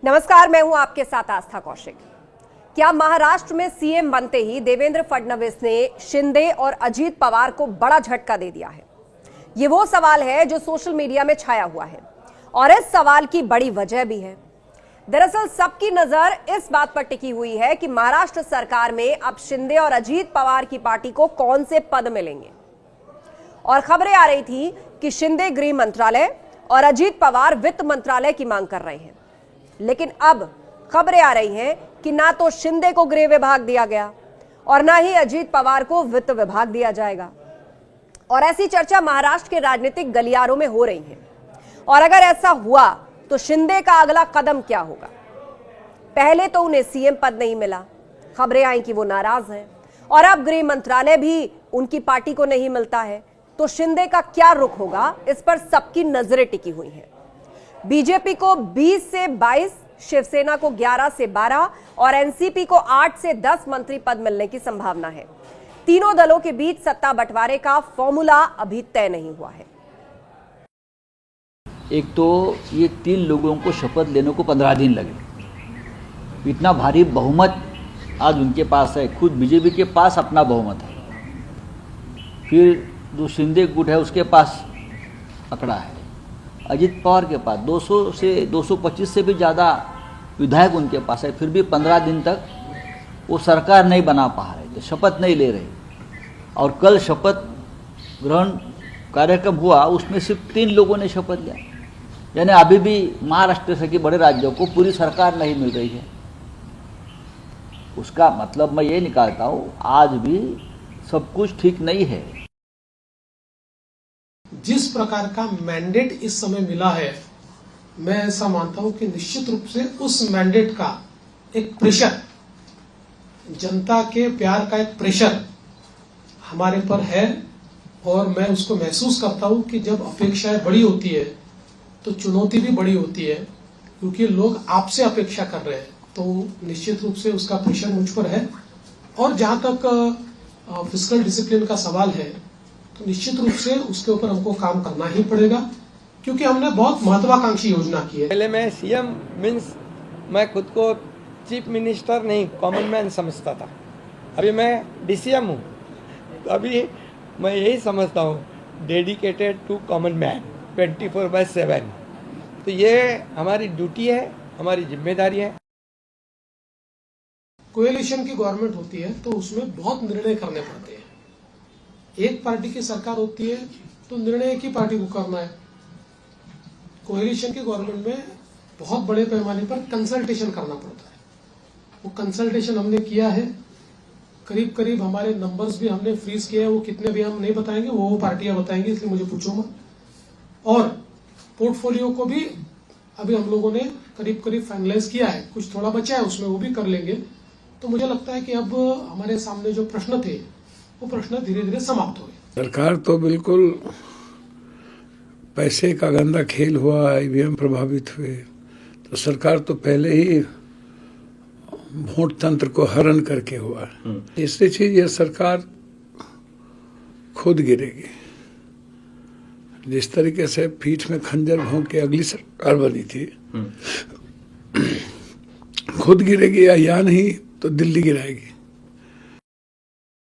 नमस्कार, मैं हूं आपके साथ आस्था कौशिक। क्या महाराष्ट्र में सीएम बनते ही देवेंद्र फडणवीस ने शिंदे और अजीत पवार को बड़ा झटका दे दिया है? ये वो सवाल है जो सोशल मीडिया में छाया हुआ है और इस सवाल की बड़ी वजह भी है। दरअसल सबकी नजर इस बात पर टिकी हुई है कि महाराष्ट्र सरकार में अब शिंदे और अजीत पवार की पार्टी को कौन से पद मिलेंगे। और खबरें आ रही थी कि शिंदे गृह मंत्रालय और अजीत पवार वित्त मंत्रालय की मांग कर रहे हैं, लेकिन अब खबरें आ रही हैं कि ना तो शिंदे को गृह विभाग दिया गया और ना ही अजीत पवार को वित्त विभाग दिया जाएगा। और ऐसी चर्चा महाराष्ट्र के राजनीतिक गलियारों में हो रही है। और अगर ऐसा हुआ तो शिंदे का अगला कदम क्या होगा? पहले तो उन्हें सीएम पद नहीं मिला, खबरें आई कि वो नाराज हैं, और अब गृह मंत्रालय भी उनकी पार्टी को नहीं मिलता है, तो शिंदे का क्या रुख होगा, इस पर सबकी नजरें टिकी हुई हैं। बीजेपी को 20 से 22, शिवसेना को 11 से 12 और एनसीपी को 8 से 10 मंत्री पद मिलने की संभावना है। तीनों दलों के बीच सत्ता बंटवारे का फॉर्मूला अभी तय नहीं हुआ है। एक तो ये 3 लोगों को शपथ लेने को 15 दिन लगे। इतना भारी बहुमत आज उनके पास है, खुद बीजेपी के पास अपना बहुमत है, फिर जो शिंदे गुट है उसके पास पकड़ा है, अजीत पवार के पास 200 से 225 से भी ज़्यादा विधायक उनके पास है, फिर भी 15 दिन तक वो सरकार नहीं बना पा रहे थे, शपथ नहीं ले रहे। और कल शपथ ग्रहण कार्यक्रम हुआ, उसमें सिर्फ 3 लोगों ने शपथ लिया, यानी अभी भी महाराष्ट्र से के बड़े राज्यों को पूरी सरकार नहीं मिल रही है। उसका मतलब मैं ये निकालता हूँ, आज भी सब कुछ ठीक नहीं है। जिस प्रकार का मैंडेट इस समय मिला है, मैं ऐसा मानता हूं कि निश्चित रूप से उस मैंडेट का एक प्रेशर, जनता के प्यार का एक प्रेशर हमारे पर है। और मैं उसको महसूस करता हूं कि जब अपेक्षाएं बड़ी होती है तो चुनौती भी बड़ी होती है, क्योंकि लोग आपसे अपेक्षा कर रहे हैं, तो निश्चित रूप से उसका प्रेशर मुझ पर है। और जहां तक फिस्कल डिसिप्लिन का सवाल है, तो निश्चित रूप से उसके ऊपर हमको काम करना ही पड़ेगा, क्योंकि हमने बहुत महत्वाकांक्षी योजना की है। पहले मैं सीएम मीन्स मैं खुद को चीफ मिनिस्टर नहीं, कॉमन मैन समझता था। अभी मैं डीसीएम हूँ, तो अभी मैं यही समझता हूँ, डेडिकेटेड टू कॉमन मैन 24/7। तो ये हमारी ड्यूटी है, हमारी जिम्मेदारी है। कोएलिशन की गवर्नमेंट होती है तो उसमें बहुत निर्णय करने पड़ते हैं। एक पार्टी की सरकार होती है तो निर्णय एक ही पार्टी को करना है। कोएलिशन की गवर्नमेंट में बहुत बड़े पैमाने पर कंसल्टेशन करना पड़ता है। वो कंसल्टेशन हमने किया है, करीब करीब हमारे नंबर्स भी हमने फ्रीज किए हैं, वो कितने भी हम नहीं बताएंगे, वो पार्टियां बताएंगी, इसलिए मुझे पूछो मत। और पोर्टफोलियो को भी अभी हम लोगों ने करीब करीब फाइनलाइज किया है, कुछ थोड़ा बचा है उसमें, वो भी कर लेंगे। तो मुझे लगता है कि अब हमारे सामने जो प्रश्न थे वो प्रश्न धीरे धीरे समाप्त हो गए। सरकार तो बिल्कुल पैसे का गंदा खेल हुआ, ईवीएम प्रभावित हुए, तो सरकार तो पहले ही वोट तंत्र को हरण करके हुआ है। इसलिए चीज ये सरकार खुद गिरेगी। जिस तरीके से पीठ में खंजर भोंक के अगली सरकार बनी थी, खुद गिरेगी या नहीं तो दिल्ली गिराएगी।